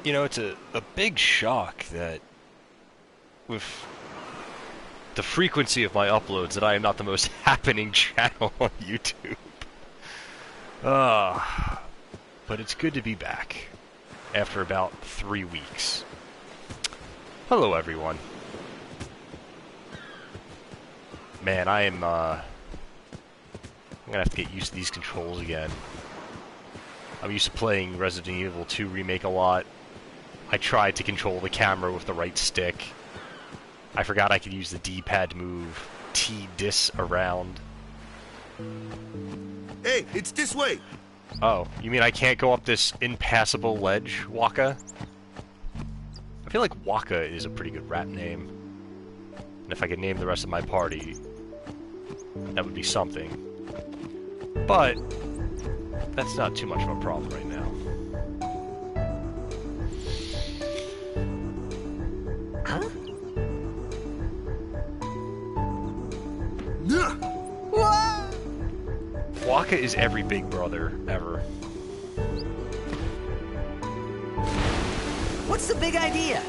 You know, it's a big shock that with the frequency of my uploads that I am not the most happening channel on YouTube. But it's good to be back after about 3 weeks. Hello, everyone. Man, I'm gonna have to get used to these controls again. I'm used to playing Resident Evil 2 Remake a lot. I tried to control the camera with the right stick. I forgot I could use the D-pad to move T-dis around. Hey, it's this way! Oh, you mean I can't go up this impassable ledge, Waka? I feel like Waka is a pretty good rap name. And if I could name the rest of my party, that would be something. But that's not too much of a problem right now. Huh? Waka is every big brother ever. What's the big idea?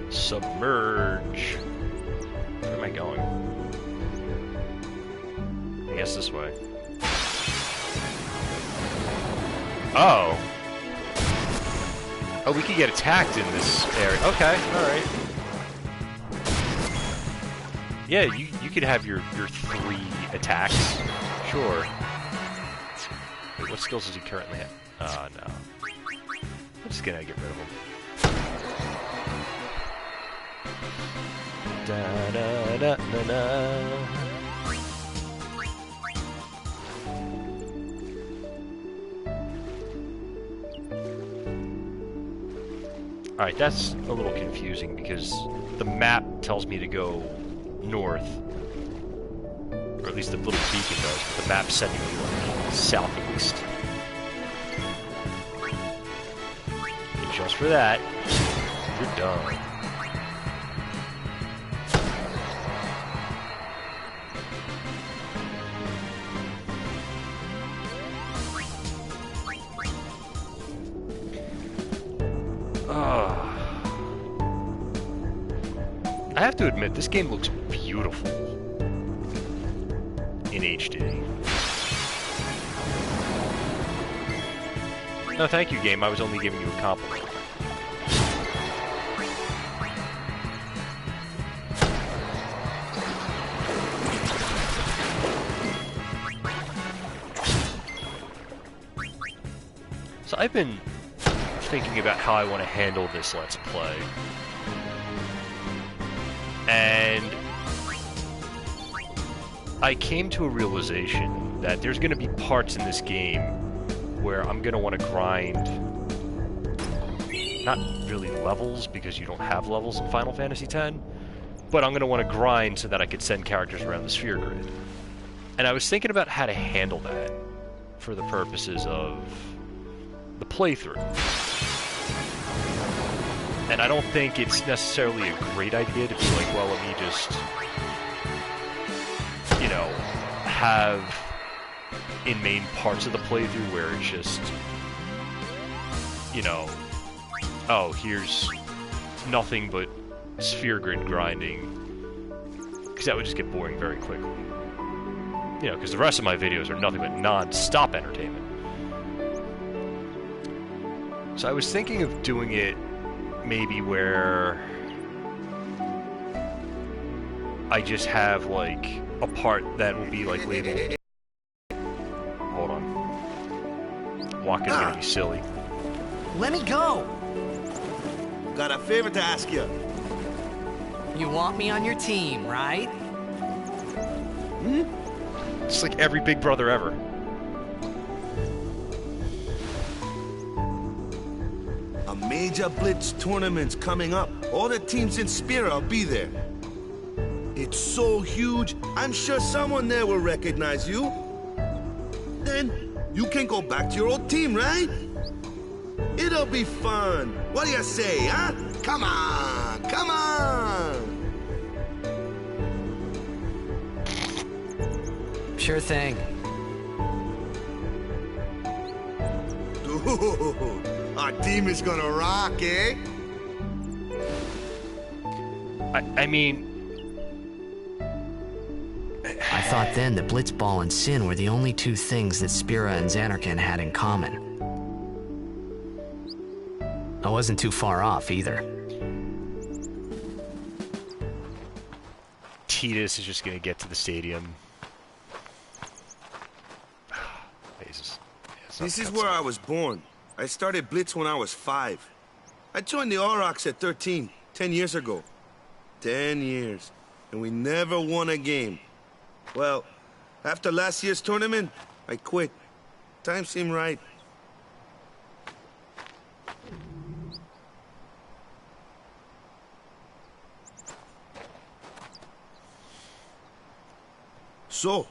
Submerge. Where am I going? I guess this way. Oh. Oh, we could get attacked in this area. Okay, alright. Yeah, you could have your 3 attacks. Sure. Wait, what skills does he currently have? No. I'm just gonna get rid of him. Da da da da da. Alright, that's a little confusing because the map tells me to go north. Or at least the little beacon does, but the map's sending me like southeast. And just for that, you're done. I have to admit, this game looks beautiful in HD. No, thank you, game. I was only giving you a compliment. So I've been thinking about how I want to handle this Let's Play. And I came to a realization that there's going to be parts in this game where I'm going to want to grind, not really levels, because you don't have levels in Final Fantasy X, but I'm going to want to grind so that I could send characters around the sphere grid. And I was thinking about how to handle that for the purposes of the playthrough. And I don't think it's necessarily a great idea to be like, well, let me just, you know, have in main parts of the playthrough where it's just, you know, oh, here's nothing but sphere grid grinding. Because that would just get boring very quickly. You know, because the rest of my videos are nothing but non-stop entertainment. So I was thinking of doing it maybe where I just have, like, a part that will be, like, labeled... Hold on. Waka's gonna be silly. Let me go! Got a favor to ask you. You want me on your team, right? Hmm? It's like every big brother ever. A major Blitz tournament's coming up. All the teams in Spira will be there. It's so huge, I'm sure someone there will recognize you. Then you can go back to your old team, right? It'll be fun. What do you say, huh? Come on, come on! Sure thing. Dude, our team is gonna rock, eh? I mean... I thought then that Blitzball and Sin were the only two things that Spira and Zanarkand had in common. I wasn't too far off, either. Tidus is just gonna get to the stadium. Jesus. This is where I was born. I started Blitz when I was 5. I joined the Aurochs at 13, 10 years ago. 10 years. And we never won a game. Well, after last year's tournament, I quit. Time seemed right. So,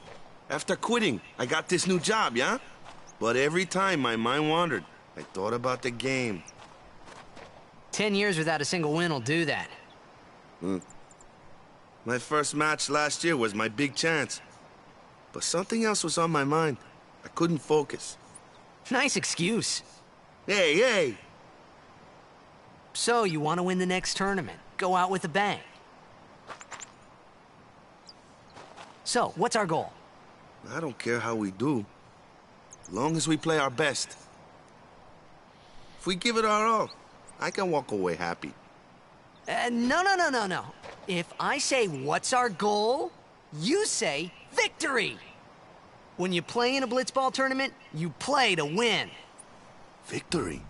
after quitting, I got this new job, yeah? But every time my mind wandered, I thought about the game. 10 years without a single win will do that. My first match last year was my big chance. But something else was on my mind. I couldn't focus. Nice excuse. Hey, hey! So, you want to win the next tournament. Go out with a bang. So, what's our goal? I don't care how we do. As long as we play our best. If we give it our all, I can walk away happy. No. If I say, what's our goal? You say, victory! When you play in a Blitzball tournament, you play to win. Victory?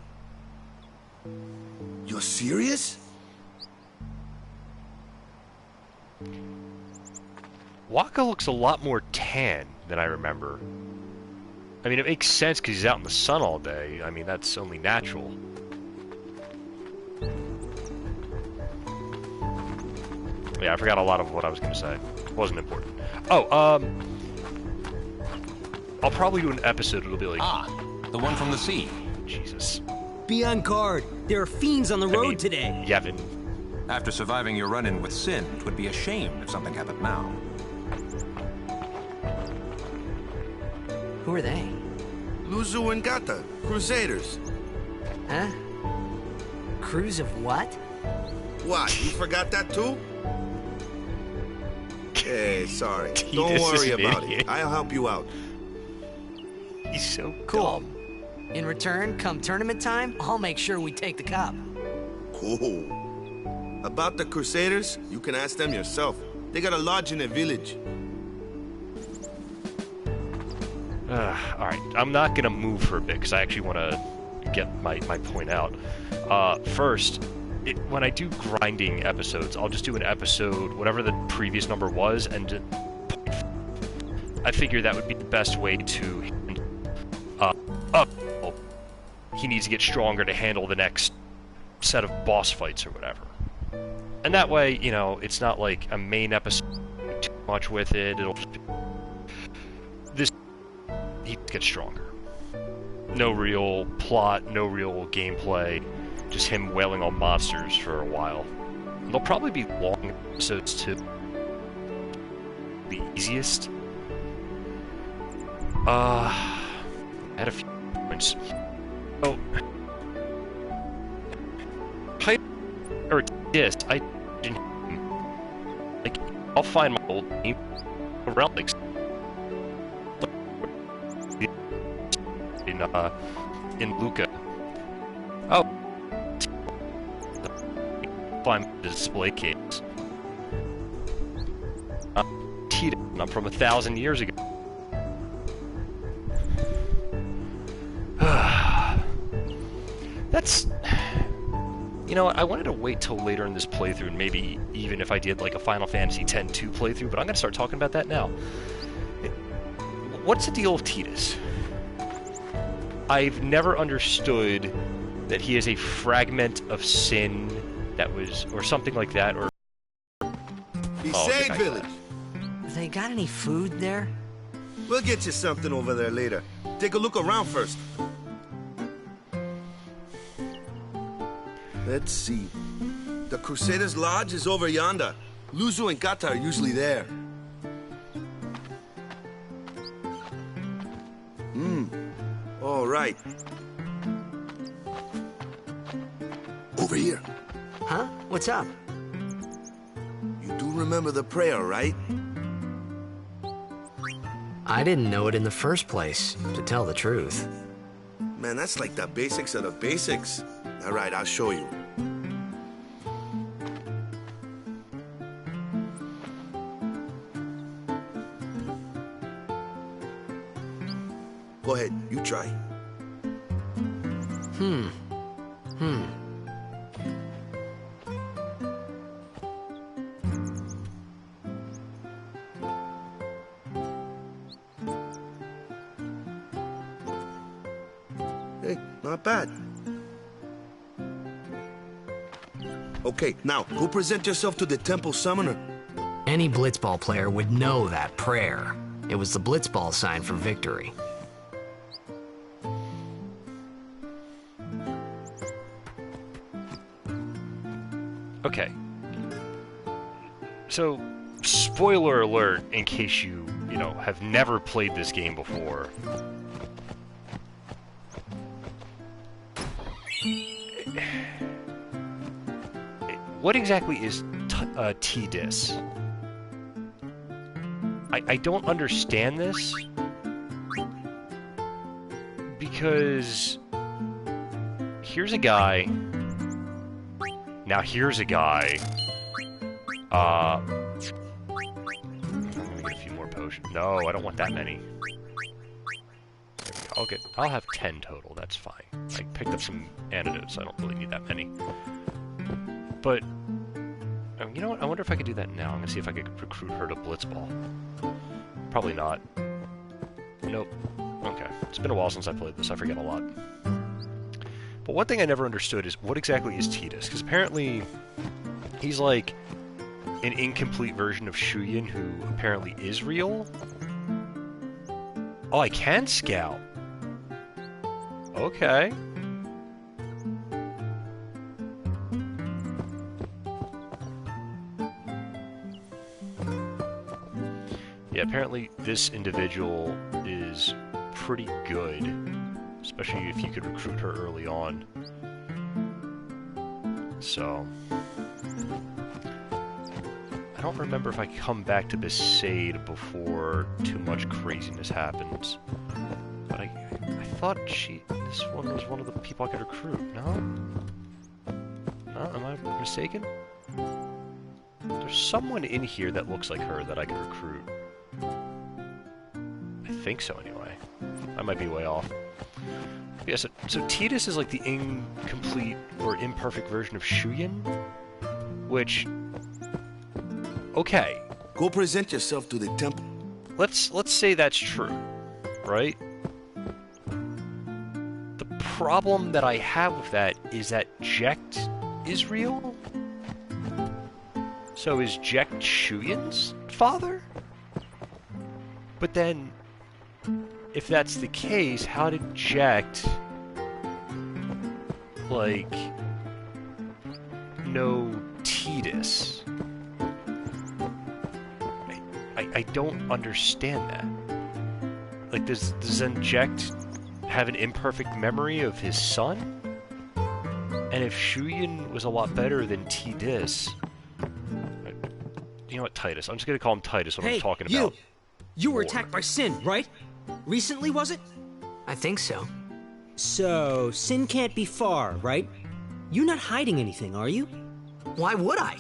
You're serious? Waka looks a lot more tan than I remember. I mean, it makes sense because he's out in the sun all day. I mean, that's only natural. Yeah, I forgot a lot of what I was going to say. It wasn't important. Oh, I'll probably do an episode. It'll be like... Ah, the one from the sea. Jesus. Be on guard. There are fiends on the road today. Yevon. After surviving your run-in with Sin, it would be a shame if something happened now. Who are they? Luzu and Gata, Crusaders. Huh? Crews of what? What, you forgot that too? Hey, sorry. Tidus Don't is worry an about idiot. it. I'll help you out. He's so Cool. dumb. In return, come tournament time, I'll make sure we take the cup. Cool. About the Crusaders, you can ask them yourself. They got a lodge in a village. Alright, I'm not gonna move for a bit because I actually want to get my point out. First, when I do grinding episodes, I'll just do an episode, whatever the previous number was, and I figure that would be the best way to he needs to get stronger to handle the next set of boss fights or whatever. And that way, you know, it's not like a main episode too much with it. It'll just be he gets stronger. No real plot, no real gameplay, just him wailing on monsters for a while. They'll probably be long episodes too. The easiest. I had a few points. Oh, or this, like, I'll find my old name around like in Luca. Oh, find the display case. Tidus, I'm from 1,000 years ago. That's... You know what, I wanted to wait till later in this playthrough, and maybe even if I did like a Final Fantasy X-2 playthrough, but I'm going to start talking about that now. What's the deal with Tidus? I've never understood that he is a fragment of Sin that was, or something like that, or... Besaid Village. They got any food there? We'll get you something over there later. Take a look around first. Let's see. The Crusaders' Lodge is over yonder. Luzu and Gata are usually there. All right. Over here. Huh? What's up? You do remember the prayer, right? I didn't know it in the first place, to tell the truth. Man, that's like the basics of the basics. All right, I'll show you. Go ahead, you try. Hey, not bad. Okay, now, go present yourself to the Temple Summoner. Any blitzball player would know that prayer. It was the blitzball sign for victory. Okay. So, spoiler alert, in case you have never played this game before. What exactly is Tidus? I don't understand this, because here's a guy. Now here's a guy. Let me get a few more potions. No, I don't want that many. I'll have 10 total, that's fine. I picked up some antidotes, so I don't really need that many. But, you know what, I wonder if I could do that now. I'm gonna see if I could recruit her to Blitzball. Probably not. Nope. Okay. It's been a while since I played this, I forget a lot. But one thing I never understood is, what exactly is Tidus? Because apparently, he's like an incomplete version of Shuyin who apparently is real? Oh, I can scout. Okay. Yeah, apparently this individual is pretty good, especially if you could recruit her early on. So, I don't remember if I come back to Besaid before too much craziness happens. But I thought this one was one of the people I could recruit. No? No? Am I mistaken? There's someone in here that looks like her that I could recruit. I think so, anyway. I might be way off. Yeah, so Tidus is like the incomplete or imperfect version of Shuyin, which, okay. Go present yourself to the temple. Let's say that's true, right? The problem that I have with that is that Jecht is real. So is Jecht Shuyin's father? But then, if that's the case, how did Jecht, like, know Tidus? I don't understand that. Like, does then Jecht have an imperfect memory of his son? And if Shuyin was a lot better than Tidus... You know what, Titus? I'm just gonna call him Titus when I'm talking about... You were attacked by Sin, right? Recently, was it? I think so. So, Sin can't be far, right? You're not hiding anything, are you? Why would I?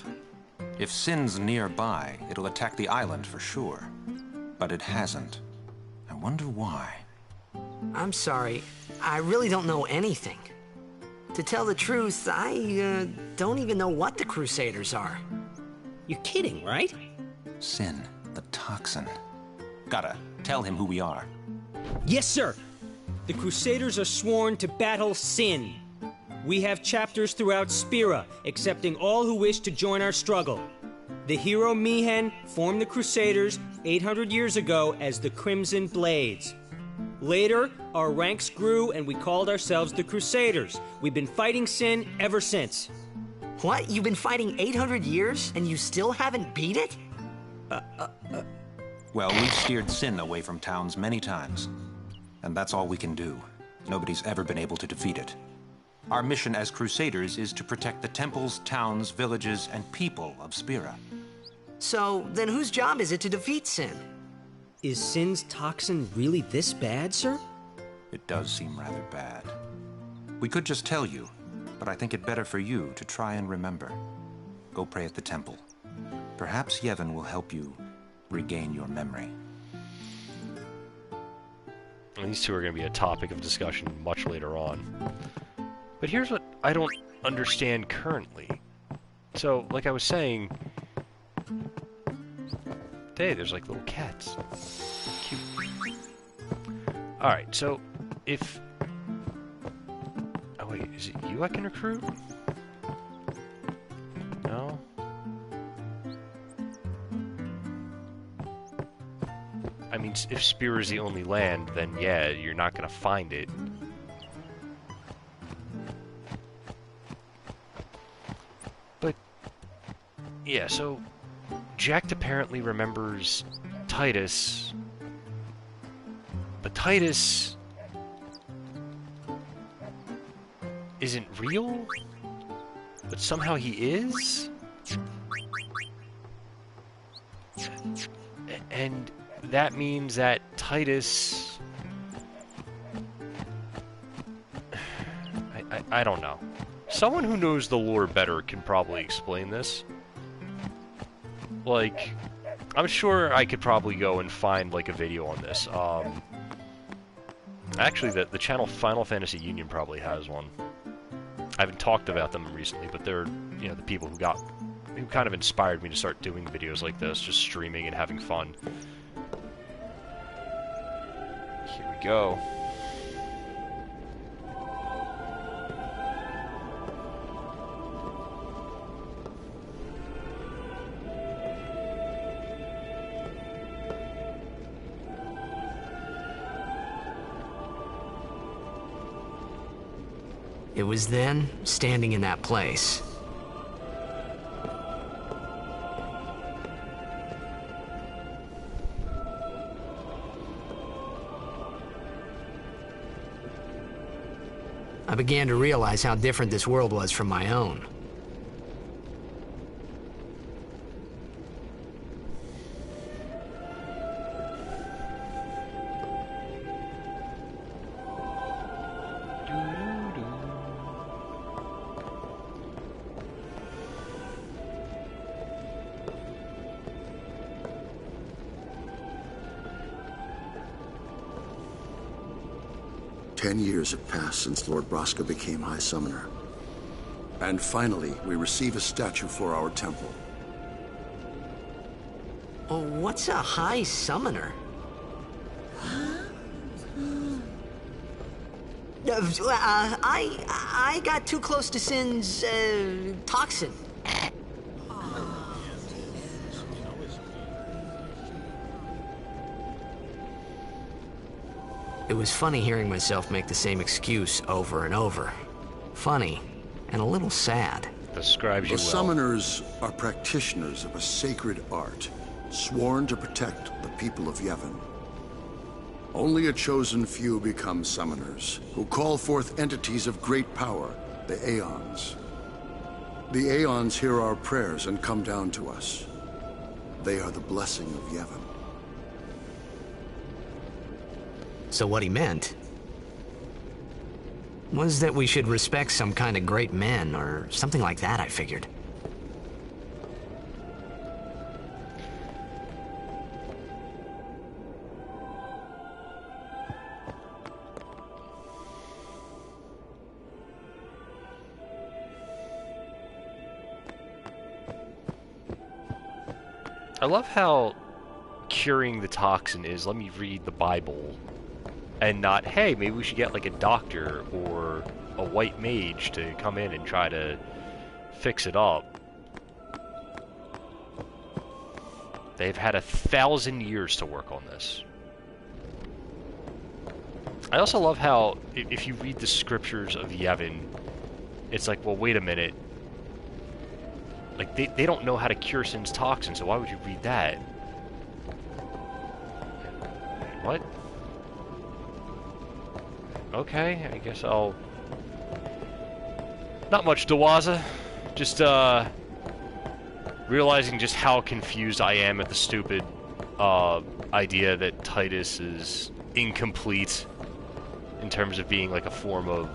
If Sin's nearby, it'll attack the island for sure. But it hasn't. I wonder why. I'm sorry. I really don't know anything. To tell the truth, I don't even know what the Crusaders are. You're kidding, right? Sin, the toxin. Gotta tell him who we are. Yes, sir. The Crusaders are sworn to battle Sin. We have chapters throughout Spira, accepting all who wish to join our struggle. The hero Mihen formed the Crusaders 800 years ago as the Crimson Blades. Later, our ranks grew and we called ourselves the Crusaders. We've been fighting Sin ever since. What? You've been fighting 800 years and you still haven't beat it? Well, we've steered Sin away from towns many times. And that's all we can do. Nobody's ever been able to defeat it. Our mission as Crusaders is to protect the temples, towns, villages, and people of Spira. So, then whose job is it to defeat Sin? Is Sin's toxin really this bad, sir? It does seem rather bad. We could just tell you, but I think it better for you to try and remember. Go pray at the temple. Perhaps Yevon will help you regain your memory. And these two are going to be a topic of discussion much later on. But here's what I don't understand currently. So, like I was saying... Hey, there's like little cats. Cute. Alright, so if... Oh wait, is it you I can recruit? No? I mean, if Spira is the only land, then yeah, you're not gonna find it. But, yeah, so... Jack apparently remembers Tidus, but Tidus isn't real, but somehow he is? And that means that Tidus... I don't know. Someone who knows the lore better can probably explain this. Like, I'm sure I could probably go and find, like, a video on this. Actually, the channel Final Fantasy Union probably has one. I haven't talked about them recently, but they're, you know, the people who kind of inspired me to start doing videos like this, just streaming and having fun. Here we go. It was then, standing in that place. I began to realize how different this world was from my own. Years have passed since Lord Braska became High Summoner. And finally, we receive a statue for our temple. Oh, what's a High Summoner? I got too close to Sin's, toxin. It was funny hearing myself make the same excuse over and over. Funny, and a little sad. Describes you well. The summoners are practitioners of a sacred art, sworn to protect the people of Yevon. Only a chosen few become summoners, who call forth entities of great power, the Aeons. The Aeons hear our prayers and come down to us. They are the blessing of Yevon. So what he meant was that we should respect some kind of great men, or something like that, I figured. I love how curing the toxin is, let me read the Bible. And not, hey, maybe we should get like a doctor or a white mage to come in and try to fix it up. They've had 1,000 years to work on this. I also love how, if you read the scriptures of Yevon, it's like, well, wait a minute. Like, they don't know how to cure Sin's toxin, so why would you read that? What? Okay, I guess I'll... Not much, Dawaza. Just, realizing just how confused I am at the stupid, idea that Tidus is incomplete in terms of being, like, a form of,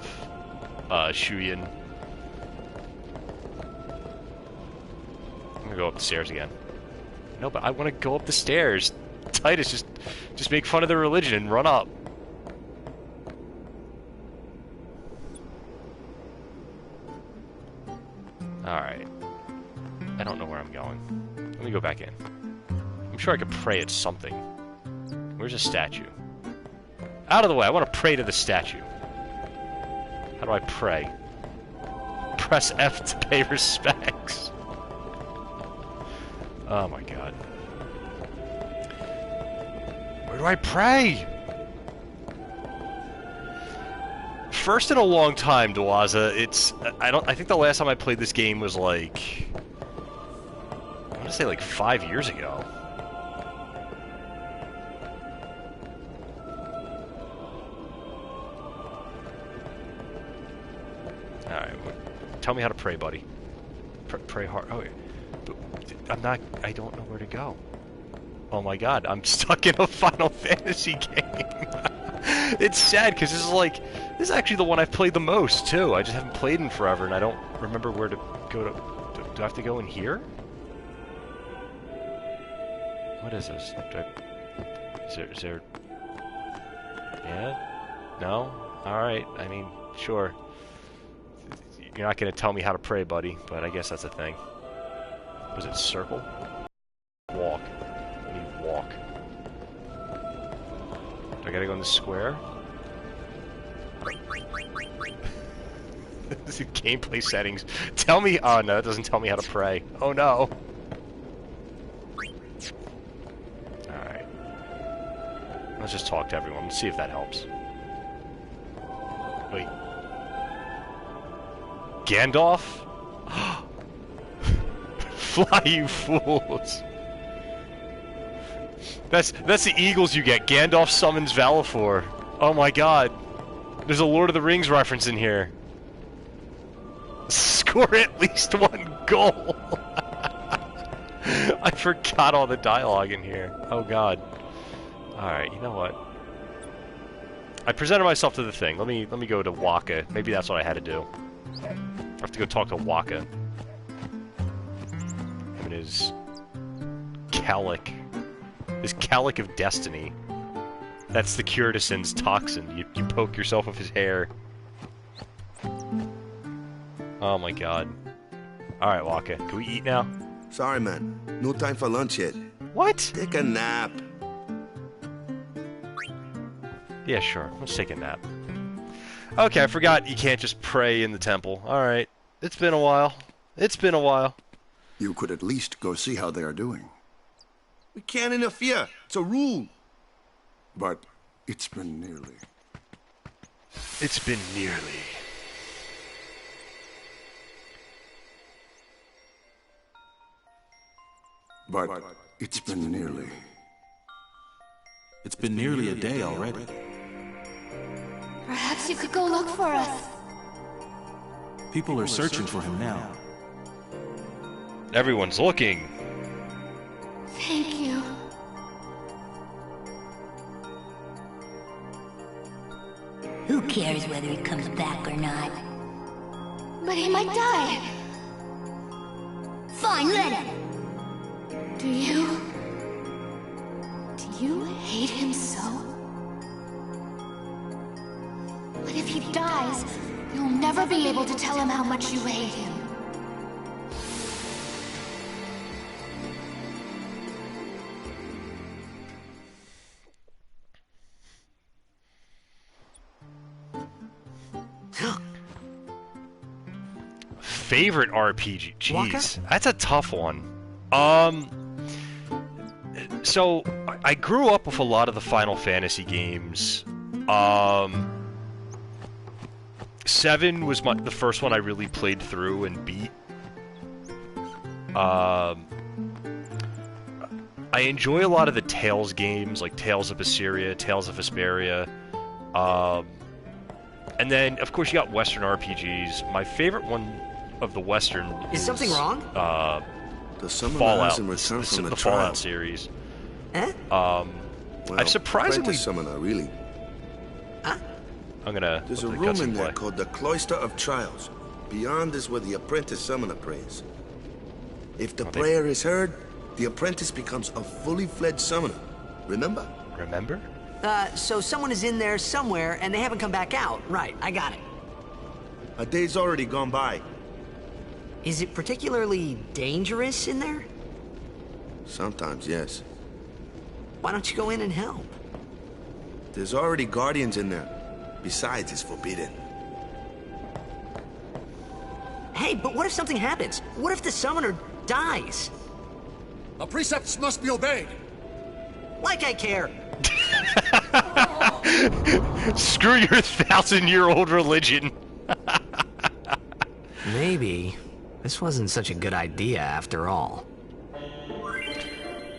Shuyin. I'm gonna go up the stairs again. No, but I want to go up the stairs. Tidus, just make fun of their religion and run up. Alright. I don't know where I'm going. Let me go back in. I'm sure I could pray at something. Where's a statue? Out of the way, I want to pray to the statue. How do I pray? Press F to pay respects. Oh my god. Where do I pray? First in a long time, Dawaza. I think the last time I played this game was like... I want to say like 5 years ago. Alright, tell me how to pray, buddy. Pray hard. Oh, I don't know where to go. Oh my god, I'm stuck in a Final Fantasy game. It's sad, because this is actually the one I've played the most, too. I just haven't played in forever, and I don't remember where to go to... Do I have to go in here? What is this? Is there... Yeah? No? Alright, I mean, sure. You're not going to tell me how to pray, buddy, but I guess that's a thing. Was it circle? Walk. I need walk. Do I gotta go in the square? This is gameplay settings. Tell me... Oh, no, it doesn't tell me how to pray. Oh, no. Alright. Let's just talk to everyone. Let's see if that helps. Wait. Gandalf? Fly, you fools! That's the eagles you get. Gandalf summons Valifor. Oh my god. There's a Lord of the Rings reference in here. Score at least one goal! I forgot all the dialogue in here. Oh god. Alright, you know what? I presented myself to the thing. Let me go to Waka. Maybe that's what I had to do. I have to go talk to Waka. Him and his Calic. His Calic of Destiny. That's the Curtisan's toxin. You poke yourself with his hair. Oh my god. Alright, Waka. Can we eat now? Sorry, man. No time for lunch yet. What? Take a nap. Yeah, sure. Let's take a nap. Okay, I forgot you can't just pray in the temple. Alright. It's been a while. It's been a while. You could at least go see how they are doing. We can't interfere. It's a rule. But it's been nearly. It's been nearly. But it's been nearly. It's been nearly a day already. Perhaps you could go look for us. People are searching for him now. Everyone's looking. Thank you. Who cares whether he comes back or not? But he might die. Fine, let him. Do you hate him so? But if he dies, you'll never be able to tell him how much you hate him. Favorite RPG? Jeez, that's a tough one. So I grew up with a lot of the Final Fantasy games. 7 was the first one I really played through and beat. I enjoy a lot of the Tales games, like Tales of Assyria, Tales of Vesperia. And then, of course, you got Western RPGs. My favorite one of the Western is something wrong? The summoner Fallout. hasn't returned from The trial. Fallout series. Eh? Well, I've surprisingly... apprentice summoner, really. Huh? I'm gonna... There's a let the room cutscene in there play. called the Cloister of Trials. Beyond is where the apprentice summoner prays. If the prayer is heard, the apprentice becomes a fully fledged summoner. Remember? Remember? So someone is in there somewhere and they haven't come back out. Right, I got it. A day's already gone by. Is it particularly dangerous in there? Sometimes, yes. Why don't you go in and help? There's already guardians in there. Besides, it's forbidden. Hey, but what if something happens? What if the summoner dies? Our precepts must be obeyed. Like I care. Screw your 1,000-year-old religion. Maybe this wasn't such a good idea after all.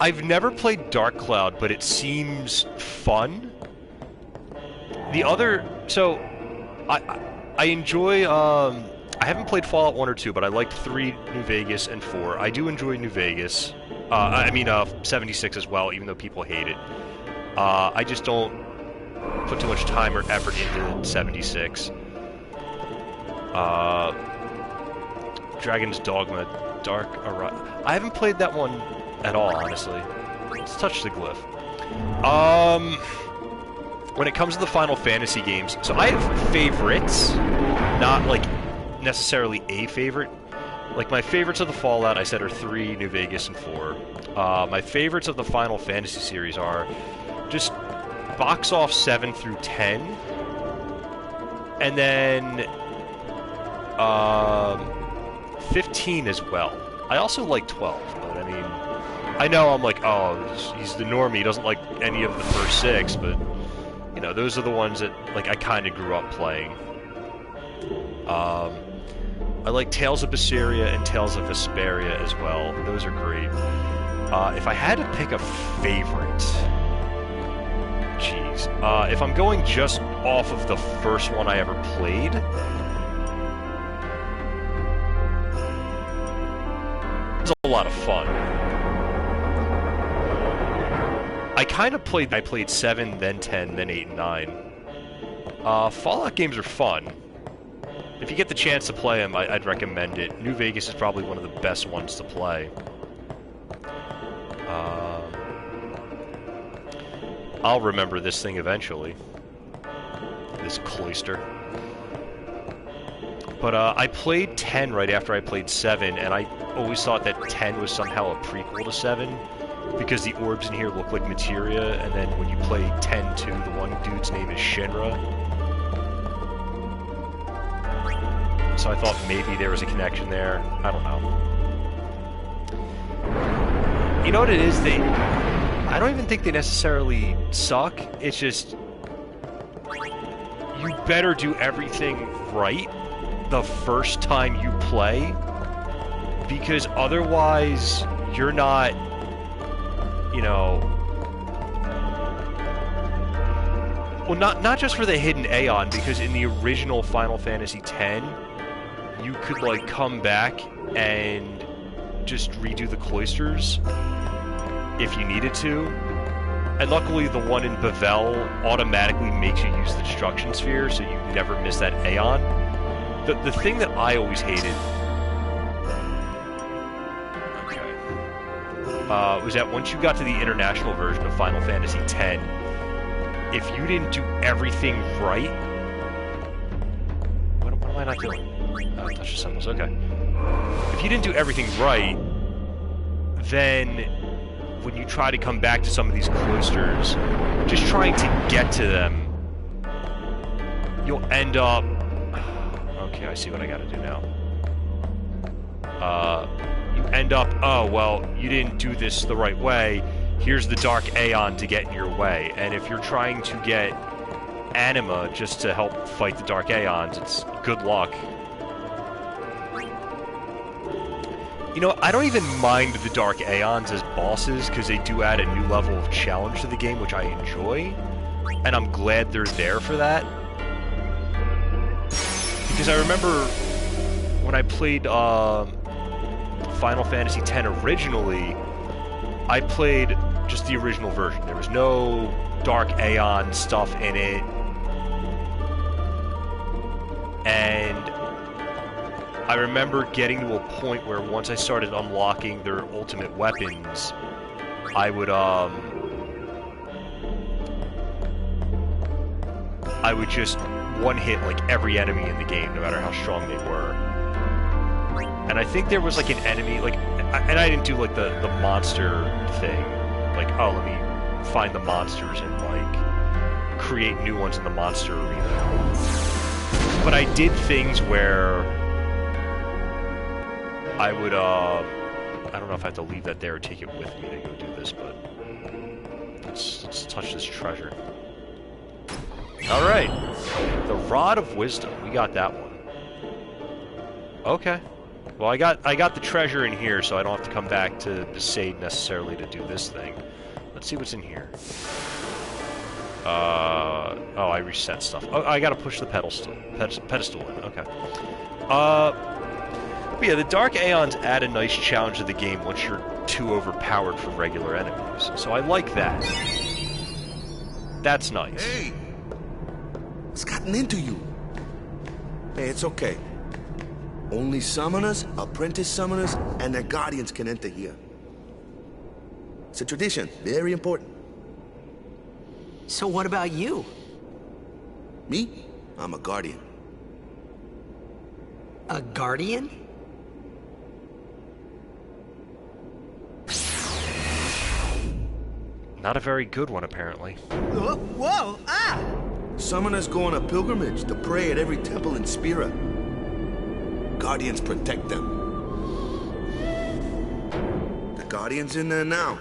I've never played Dark Cloud, but it seems fun. The other... So, I enjoy... I haven't played Fallout 1 or 2, but I liked 3, New Vegas, and 4. I do enjoy New Vegas. 76 as well, even though people hate it. I just don't put too much time or effort into 76. Dragon's Dogma, Dark Arise. I haven't played that one at all, honestly. Let's touch the glyph. When it comes to the Final Fantasy games, so I have favorites, not like necessarily a favorite. Like my favorites of the Fallout, I said, are 3, New Vegas, and 4. My favorites of the Final Fantasy series are just box off 7 through 10, and then 15 as well. I also like 12, but I mean, I know I'm like, oh, he's the normie, he doesn't like any of the first 6, but you know, those are the ones that like I kind of grew up playing. I like Tales of Berseria and Tales of Vesperia as well. Those are great. If I had to pick a favorite, jeez, if I'm going just off of the first one I ever played, it's a lot of fun. I played 7, then 10, then 8 and 9. Fallout games are fun. If you get the chance to play them, I'd recommend it. New Vegas is probably one of the best ones to play. I'll remember this thing eventually. This cloister. But I played 10 right after I played 7, and I always thought that 10 was somehow a prequel to 7, because the orbs in here look like materia, and then when you play 10-2, the one dude's name is Shinra. So I thought maybe there was a connection there. I don't know. You know what it is? I don't even think they necessarily suck. It's just you better do everything right the first time you play, because otherwise you're not, you know, well, not just for the hidden Aeon, because in the original Final Fantasy X, you could, like, come back and just redo the cloisters if you needed to. And luckily, the one in Bevelle automatically makes you use the Destruction Sphere, so you never miss that Aeon. The thing that I always hated... was that once you got to the international version of Final Fantasy X, if you didn't do everything right... What am I not doing? Oh, touch the symbols, okay. If you didn't do everything right, then when you try to come back to some of these cloisters, just trying to get to them, you'll end up... Okay, I see what I gotta do now. You end up, oh, well, you didn't do this the right way. Here's the Dark Aeon to get in your way. And if you're trying to get Anima just to help fight the Dark Aeons, it's good luck. You know, I don't even mind the Dark Aeons as bosses, because they do add a new level of challenge to the game, which I enjoy. And I'm glad they're there for that. because I remember when I played Final Fantasy X originally, I played just the original version. There was no Dark Aeon stuff in it. And I remember getting to a point where once I started unlocking their ultimate weapons, I would just one-hit like every enemy in the game, no matter how strong they were. And I think there was like an enemy, like, and I didn't do like the monster thing, like, oh, let me find the monsters and like create new ones in the monster arena. But I did things where I would, I don't know if I have to leave that there or take it with me to go do this, but let's touch this treasure. Alright, the Rod of Wisdom, we got that one. Okay. Well, I got the treasure in here, so I don't have to come back to Besaid necessarily to do this thing. Let's see what's in here. Oh, I reset stuff. Oh, I gotta push the pedestal in. Okay. But yeah, the Dark Aeons add a nice challenge to the game once you're too overpowered for regular enemies. So I like that. That's nice. Hey! What's gotten into you? Hey, it's okay. Only summoners, apprentice summoners, and their guardians can enter here. It's a tradition, very important. So what about you? Me? I'm a guardian. A guardian? Not a very good one, apparently. Whoa! Ah! Summoners go on a pilgrimage to pray at every temple in Spira. Guardians protect them. The Guardian's in there now.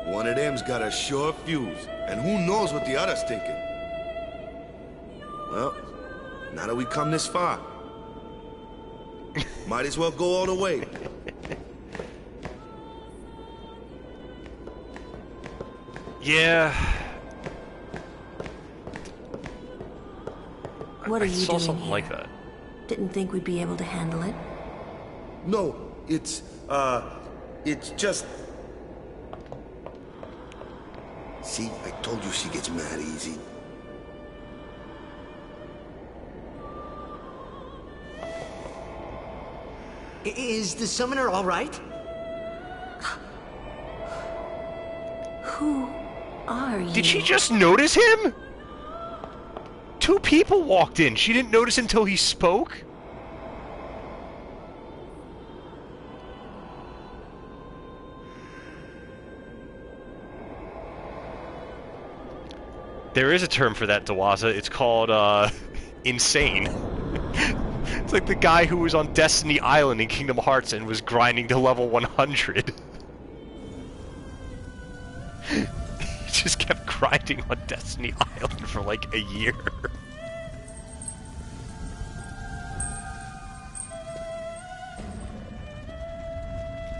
One of them's got a sure fuse, and who knows what the other's thinking. Well, now that we come this far, might as well go all the way. Yeah. What are you doing I saw something here? like that. Didn't think we'd be able to handle it. No, it's just... See, I told you she gets mad easy. Is the summoner all right? Who are you? Did she just notice him? Two people walked in. She didn't notice until he spoke? There is a term for that, Dawaza. It's called, insane. It's like the guy who was on Destiny Island in Kingdom Hearts and was grinding to level 100. He just kept grinding on Destiny Island for like a year.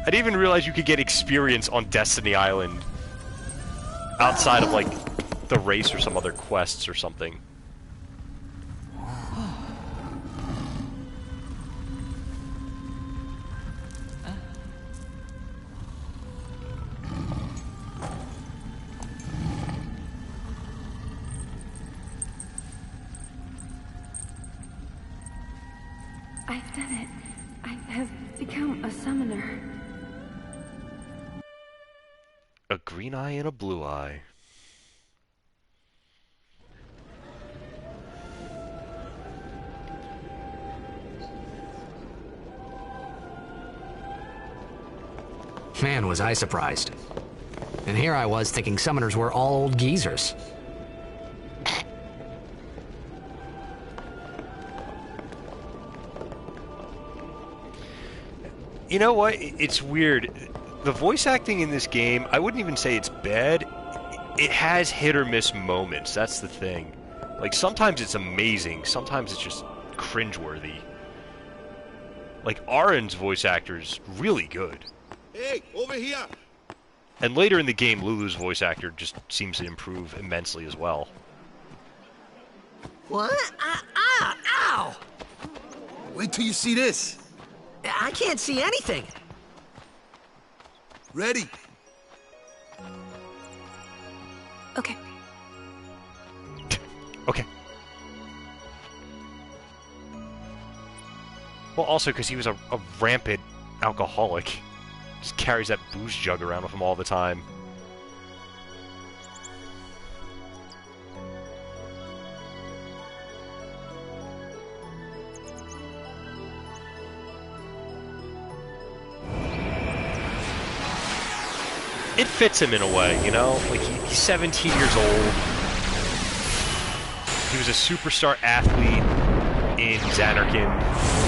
I didn't even realize you could get experience on Destiny Island outside of like the race or some other quests or something. I've done it. I have become a summoner. A green eye and a blue eye. Man, was I surprised. And here I was thinking summoners were all old geezers. You know what? It's weird. The voice acting in this game, I wouldn't even say it's bad. It has hit or miss moments. That's the thing. Like, sometimes it's amazing. Sometimes it's just cringeworthy. Like, Auron's voice actor is really good. Hey, over here! And later in the game, Lulu's voice actor just seems to improve immensely as well. What? Ow! Wait till you see this. I can't see anything. Ready? Okay. Okay. Well, also because he was a rampant alcoholic. Just carries that booze jug around with him all the time. It fits him in a way, you know? Like, he's 17 years old. He was a superstar athlete in Zanarkand.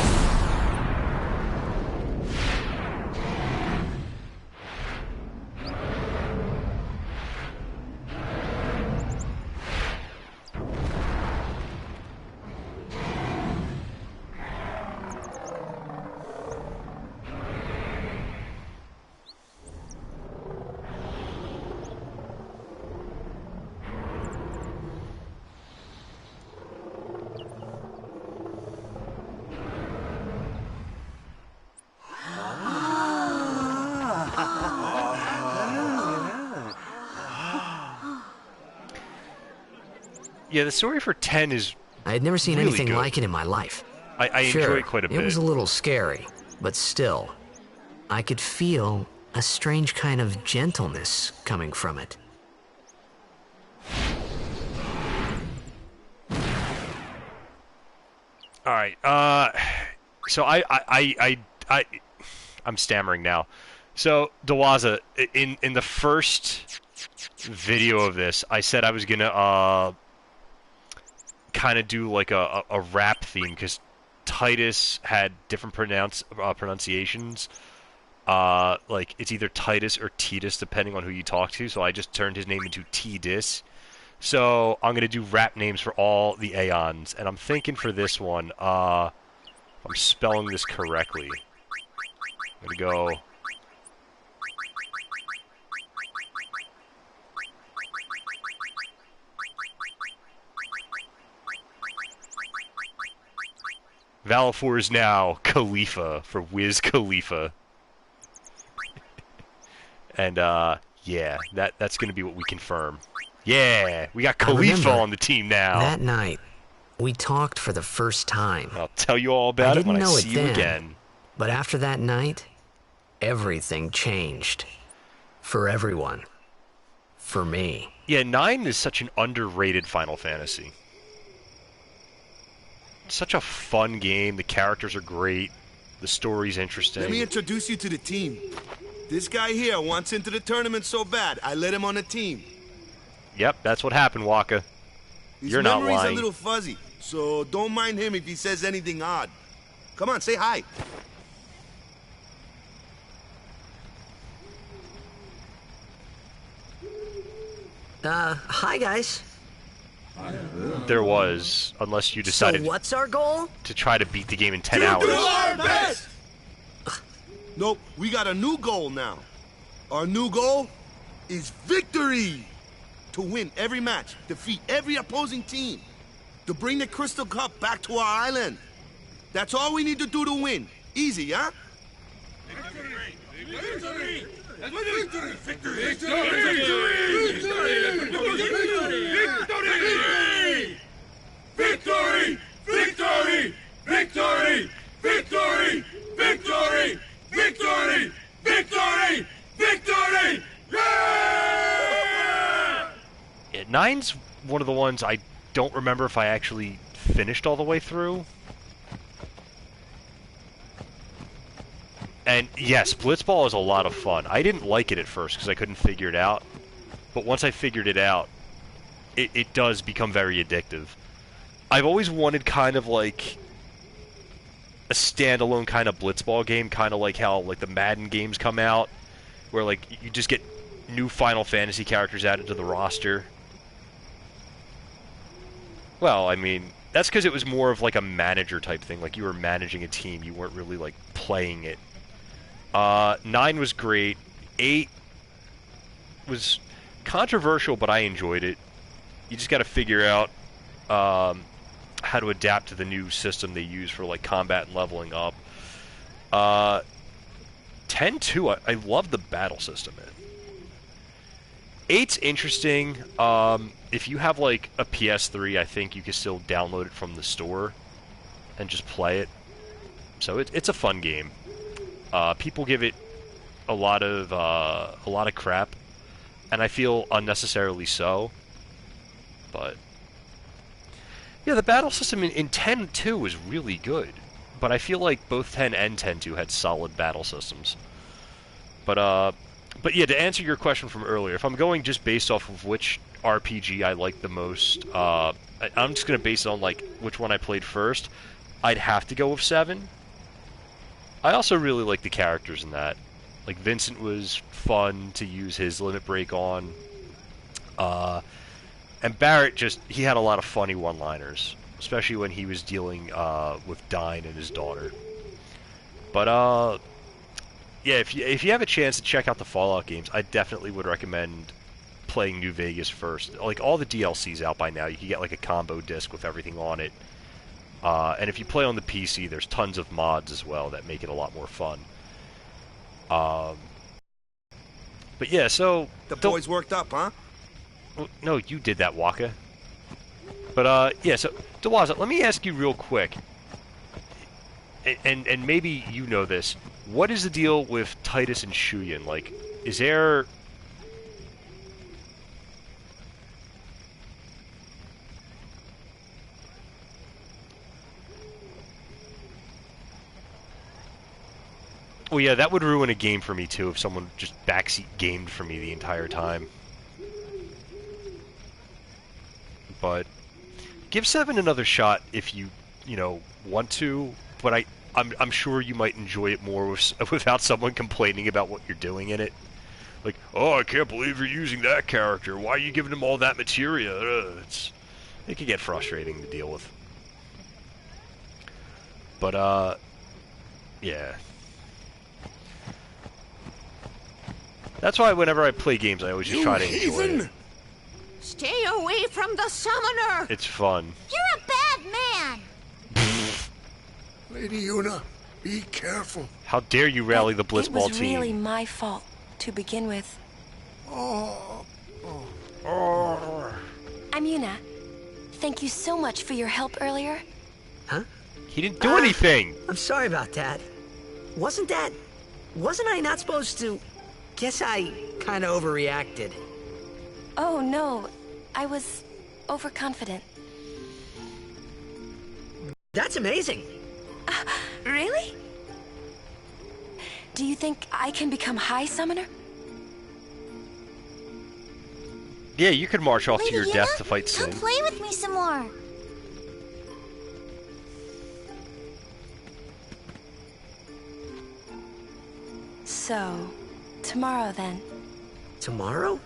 Yeah, the story for 10 is I had never seen really anything good. like it in my life. I Sure, enjoy it quite a bit. It was a little scary, but still, I could feel a strange kind of gentleness coming from it. All right. So I'm stammering now. So Dawaza, in the first video of this, I said I was gonna kind of do like a rap theme because Titus had different pronunciations. Like it's either Titus or Titus depending on who you talk to. So I just turned his name into T-Dis. So I'm gonna do rap names for all the Aeons, and I'm thinking for this one, if I'm spelling this correctly, I'm gonna go. Valifor is now Khalifa for Wiz Khalifa. And yeah, that's gonna be what we confirm. Yeah, we got Khalifa on the team now. That night, we talked for the first time. I'll tell you all about it when I see you again. But after that night, everything changed. For everyone. For me. Yeah, 9 is such an underrated Final Fantasy. Such a fun game. The characters are great. The story's interesting. Let me introduce you to the team. This guy here wants into the tournament so bad, I let him on the team. Yep, that's what happened, Waka. You're not lying. His memory's a little fuzzy, so don't mind him if he says anything odd. Come on, say hi. Hi, guys. There was, unless you decided So what's our goal? to try to beat the game in 10 hours. Do our best! Nope, we got a new goal now. Our new goal is victory! To win every match, defeat every opposing team, to bring the Crystal Cup back to our island. That's all we need to do to win. Easy, huh? Victory! Victory! Victory! Victory! Victory! Victory! Victory! Victory! Victory! Victory! Victory! Victory! Yeah! Yeah, 9's one of the ones I don't remember if I actually finished all the way through. And yes, Blitzball is a lot of fun. I didn't like it at first because I couldn't figure it out. But once I figured it out, it does become very addictive. I've always wanted kind of like a standalone kind of Blitzball game, kind of like how like the Madden games come out, where like you just get new Final Fantasy characters added to the roster. Well, I mean, that's because it was more of like a manager type thing. Like you were managing a team, you weren't really like playing it. 9 was great. 8 was controversial, but I enjoyed it. You just got to figure out how to adapt to the new system they use for like combat and leveling up. 10-2, I love the battle system. 8's interesting. If you have like a PS3, I think you can still download it from the store and just play it. So it's a fun game. People give it a lot of crap, and I feel unnecessarily so. But yeah, the battle system in 10-2 was really good. But I feel like both 10 and 10-2 had solid battle systems. But yeah, to answer your question from earlier, if I'm going just based off of which RPG I like the most, I'm just going to base it on like which one I played first. I'd have to go with 7. I also really like the characters in that. Like, Vincent was fun to use his limit break on. And Barrett he had a lot of funny one-liners, especially when he was dealing with Dyne and his daughter. But yeah, if you have a chance to check out the Fallout games, I definitely would recommend playing New Vegas first. Like, all the DLC's out by now. You can get like a combo disc with everything on it. And if you play on the PC, there's tons of mods as well that make it a lot more fun. But yeah, so the boys worked up, huh? No, you did that, Waka. But yeah, so Dwaza, let me ask you real quick, and maybe you know this. What is the deal with Tidus and Shuyin? Like, is there... Well, yeah, that would ruin a game for me, too, if someone just backseat gamed for me the entire time. But give 7 another shot if you want to, but I'm sure you might enjoy it more without someone complaining about what you're doing in it. Like, oh, I can't believe you're using that character. Why are you giving him all that materia? It can get frustrating to deal with. But, yeah. That's why whenever I play games, I always just try to enjoy it. Stay away from the summoner! It's fun. You're a bad man! Lady Yuna, be careful. How dare you rally the Blitzball team? It was really my fault to begin with. Oh. I'm Yuna. Thank you so much for your help earlier. Huh? He didn't do anything! I'm sorry about that. Wasn't I not supposed to... Guess I kind of overreacted. Oh, no. I was overconfident. That's amazing. Really? Do you think I can become High Summoner? Yeah, you could march off to your Lady death Yuna, to fight Sin. come play with me some more. So, tomorrow then. Tomorrow?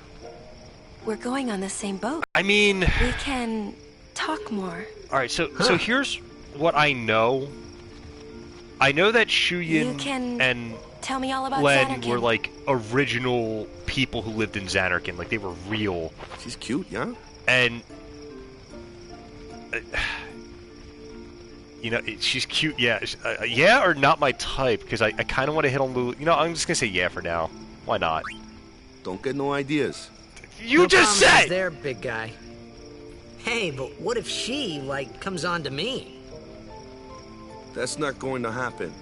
We're going on the same boat. I mean... We can talk more. Alright, so here's what I know. I know that Shuyin and tell me all about Len Xanarkin. were like original people who lived in Xanarkin. Like, they were real. She's cute, yeah? And... she's cute, yeah. Yeah or not my type? Because I kind of want to hit on Lulu. I'm just going to say yeah for now. Why not? Don't get no ideas. You just said! There, big guy. Hey, but what if she, comes on to me? That's not going to happen.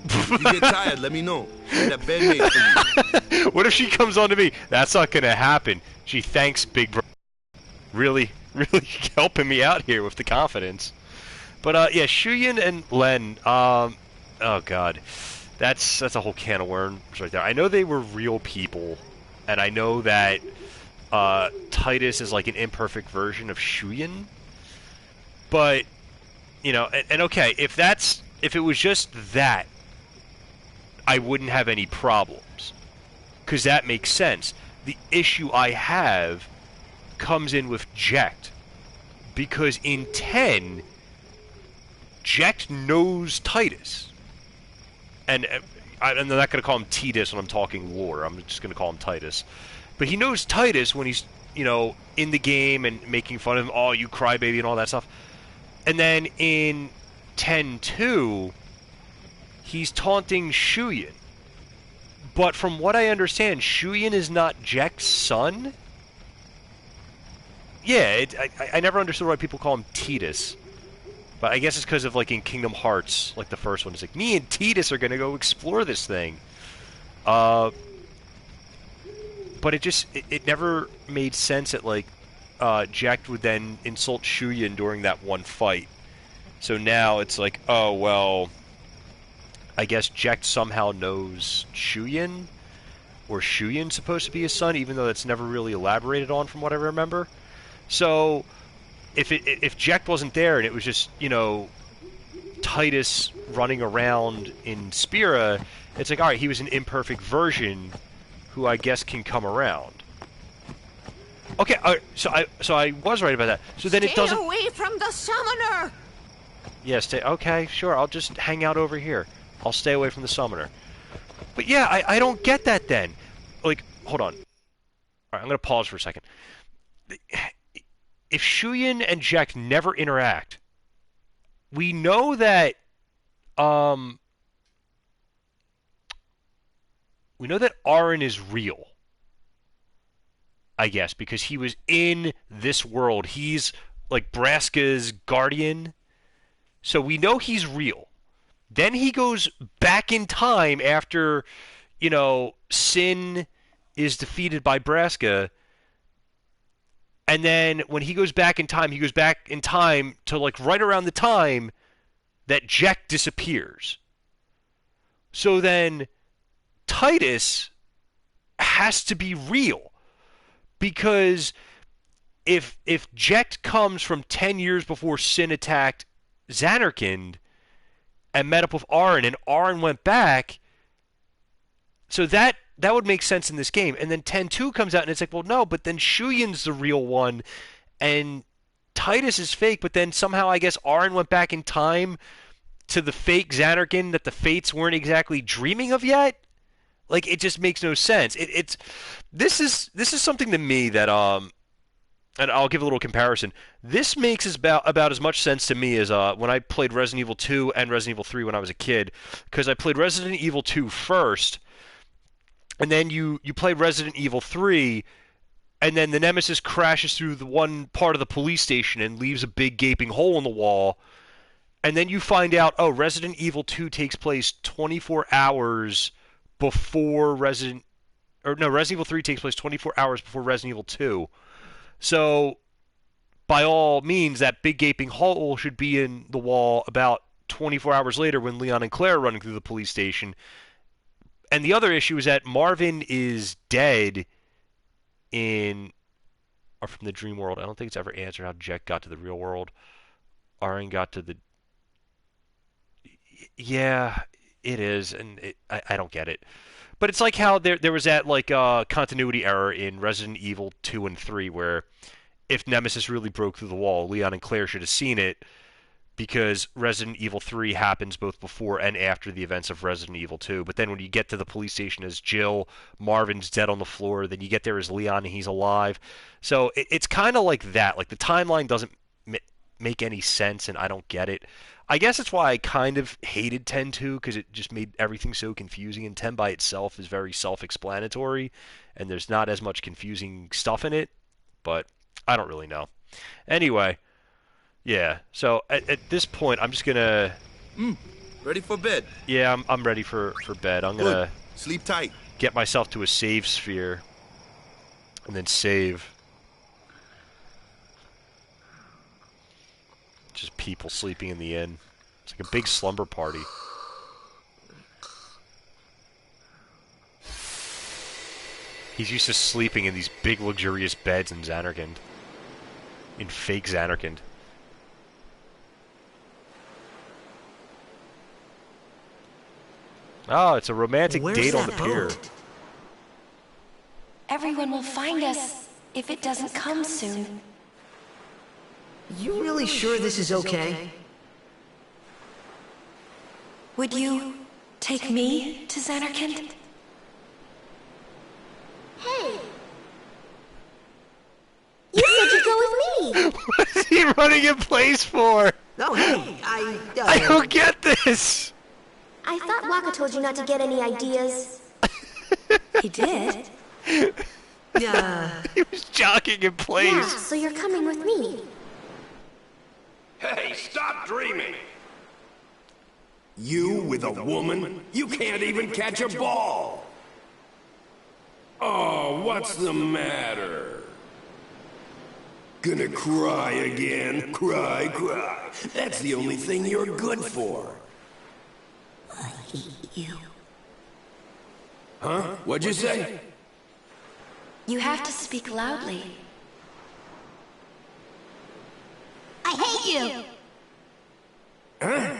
If you get tired, let me know. Get a bedmate for you. What if she comes on to me? That's not going to happen. Gee, thanks, big bro. Really helping me out here with the confidence. But, yeah, Shuyin and Len, oh, God. That's a whole can of worms right there. I know they were real people, and I know that Tidus is like an imperfect version of Shuyin. But, and okay, if it was just that, I wouldn't have any problems. Because that makes sense. The issue I have comes in with Jecht. Because in 10... Jecht knows Tidus. And I'm not going to call him Tidus when I'm talking lore. I'm just going to call him Tidus. But he knows Tidus when he's, in the game and making fun of him. Oh, you crybaby and all that stuff. And then in 10-2, he's taunting Shuyin. But from what I understand, Shuyin is not Jecht's son? Yeah, I never understood why people call him Tidus. But I guess it's because of, like, in Kingdom Hearts, like the first one, it's like, me and Tidus are going to go explore this thing. But it just, it never made sense that, like, Jecht would then insult Shuyin during that one fight. So now it's like, oh, well, I guess Jecht somehow knows Shuyin, or Shuyin's supposed to be his son, even though that's never really elaborated on from what I remember. So, if Jecht wasn't there and it was just, you know, Tidus running around in Spira, it's like, alright, he was an imperfect version who I guess can come around. Okay, so I was right about that. So then it doesn't... Stay away from the summoner! Yeah, okay, sure, I'll just hang out over here. I'll stay away from the summoner. But yeah, I don't get that then. Like, hold on. Alright, I'm gonna pause for a second. If Shuyin and Jecht never interact, we know that, we know that Auron is real. I guess, because he was in this world. He's, like, Braska's guardian. So we know he's real. Then he goes back in time after, you know, Sin is defeated by Braska. And then when he goes back in time to, like, right around the time that Jecht disappears. So then Tidus has to be real. Because if Jecht comes from 10 years before Sin attacked Zanarkand and met up with Auron, and Auron went back, so that would make sense in this game. And then 10-2 comes out, and it's like, well, no, but then Shuyin's the real one, and Tidus is fake, but then somehow I guess Auron went back in time to the fake Zanarkand that the Fates weren't exactly dreaming of yet? Like, it just makes no sense. This is something to me that, and I'll give a little comparison. This makes about as much sense to me as when I played Resident Evil 2 and Resident Evil 3 when I was a kid, because I played Resident Evil 2 first, and then you play Resident Evil 3, and then the Nemesis crashes through the one part of the police station and leaves a big gaping hole in the wall, and then you find out, oh, Resident Evil 2 takes place 24 hours before Resident Evil 3 takes place 24 hours before Resident Evil 2. So, by all means, that big gaping hole should be in the wall about 24 hours later when Leon and Claire are running through the police station. And the other issue is that Marvin is dead from the dream world. I don't think it's ever answered how Jecht got to the real world. Auron got to the... Yeah, it is, and I don't get it. But it's like how there was that, like, continuity error in Resident Evil 2 and 3 where if Nemesis really broke through the wall, Leon and Claire should have seen it, because Resident Evil 3 happens both before and after the events of Resident Evil 2. But then when you get to the police station as Jill, Marvin's dead on the floor, then you get there as Leon and he's alive. So it's kind of like that. Like, the timeline doesn't make any sense, and I don't get it. I guess that's why I kind of hated 10-2, because it just made everything so confusing, and 10 by itself is very self-explanatory, and there's not as much confusing stuff in it, but I don't really know. Anyway, yeah, so at this point, I'm just gonna... Ready for bed? Yeah, I'm ready for bed. I'm gonna... Sleep tight. Get myself to a save sphere, and then save. Just people sleeping in the inn. It's like a big slumber party. He's used to sleeping in these big luxurious beds in Zanarkand. In fake Zanarkand. Oh, it's a romantic date on the pier. Everyone will find us if it doesn't come soon. You really sure this is okay? Would you take me to Zanarkand? Hey! You said you'd go with me! What is he running in place for? Oh, hey, I don't get this! I thought Waka told you not to get any ideas. He did? Yeah. He was jogging in place. Yeah, so you're coming with me. Hey, stop dreaming! You with a woman? You can't even catch a ball! Oh, what's the matter? Gonna cry again? Cry, cry. That's the only thing you're good for. I hate you. Huh? What'd you say? You have to speak loudly. I hate you! Huh?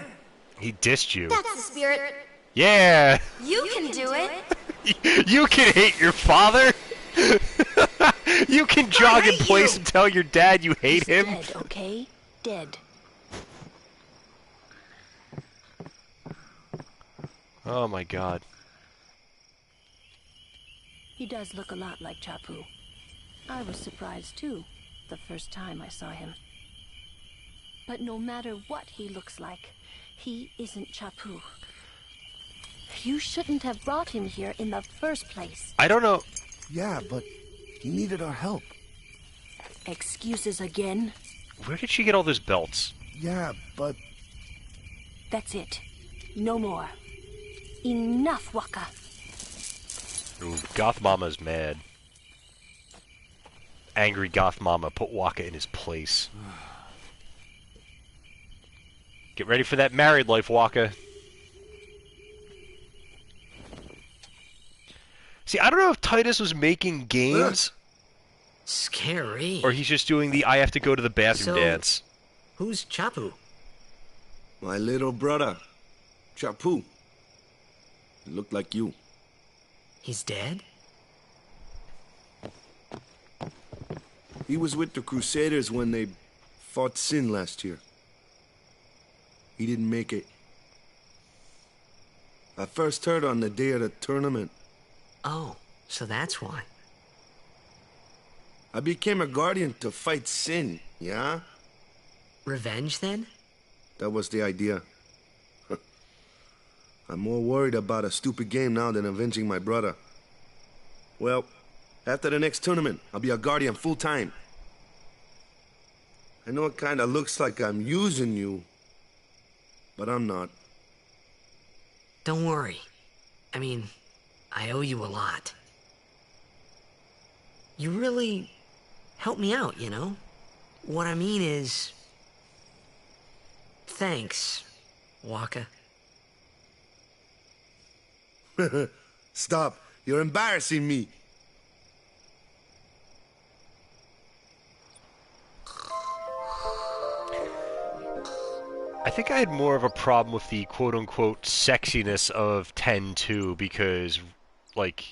He dissed you. That's the spirit. Yeah! You can do it! You can hate your father? You can jog in place and tell your dad you hate him? Dead, okay? Dead. Oh my god. He does look a lot like Chapu. I was surprised too, the first time I saw him. But no matter what he looks like, he isn't Chapu. You shouldn't have brought him here in the first place. I don't know. Yeah, but he needed our help. Excuses again? Where did she get all those belts? Yeah, but... That's it. No more. Enough, Waka. Ooh, Goth Mama's mad. Angry Goth Mama put Waka in his place. Get ready for that married life, Waka. See, I don't know if Tidus was making games. Scary. Or he's just doing the I have to go to the bathroom So, dance. Who's Chapu? My little brother, Chapu. He looked like you. He's dead? He was with the Crusaders when they fought Sin last year. He didn't make it. I first heard on the day of the tournament. Oh, so that's why. I became a guardian to fight Sin, yeah? Revenge, then? That was the idea. I'm more worried about a stupid game now than avenging my brother. Well, after the next tournament, I'll be a guardian full-time. I know it kinda looks like I'm using you, but I'm not. Don't worry. I mean, I owe you a lot. You really helped me out, you know? What I mean is... Thanks, Waka. Stop. You're embarrassing me. I think I had more of a problem with the quote-unquote sexiness of 10-2 because, like,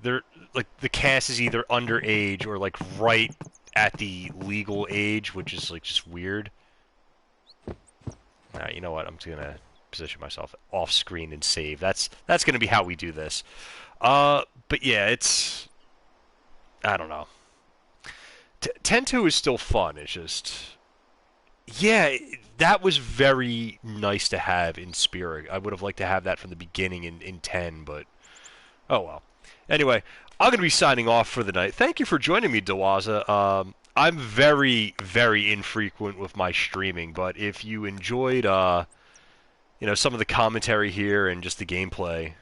they're like the cast is either underage or like right at the legal age, which is like just weird. Alright, you know what? I'm just gonna position myself off screen and save. That's gonna be how we do this. But yeah, it's I don't know. 10-2 is still fun. It's just yeah, that was very nice to have in Spirit. I would have liked to have that from the beginning in 10, but oh well. Anyway, I'm going to be signing off for the night. Thank you for joining me, Dawaza. I'm very, very infrequent with my streaming, but if you enjoyed, you know, some of the commentary here and just the gameplay,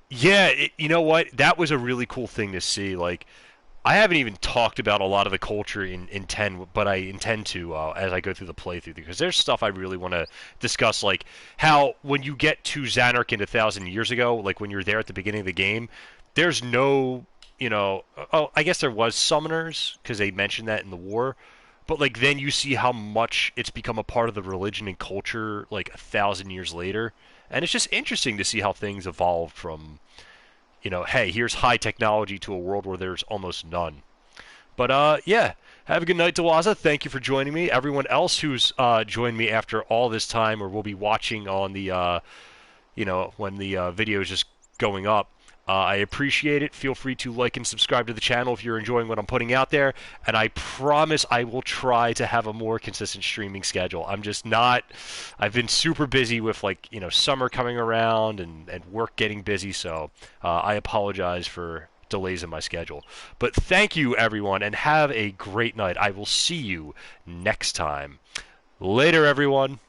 yeah, you know what? That was a really cool thing to see. Like, I haven't even talked about a lot of the culture in 10, but I intend to as I go through the playthrough, because there's stuff I really want to discuss, like how when you get to Xanarkand 1,000 years ago, like when you're there at the beginning of the game, there's no, you know, oh, I guess there was summoners, because they mentioned that in the war, but like then you see how much it's become a part of the religion and culture like 1,000 years later, and it's just interesting to see how things evolved from, you know, hey, here's high technology to a world where there's almost none. But, yeah, have a good night, Dawaza. Thank you for joining me. Everyone else who's joined me after all this time or will be watching on the, you know, when the video is just going up, I appreciate it. Feel free to like and subscribe to the channel if you're enjoying what I'm putting out there. And I promise I will try to have a more consistent streaming schedule. I'm just not... I've been super busy with, summer coming around and work getting busy, so I apologize for delays in my schedule. But thank you, everyone, and have a great night. I will see you next time. Later, everyone.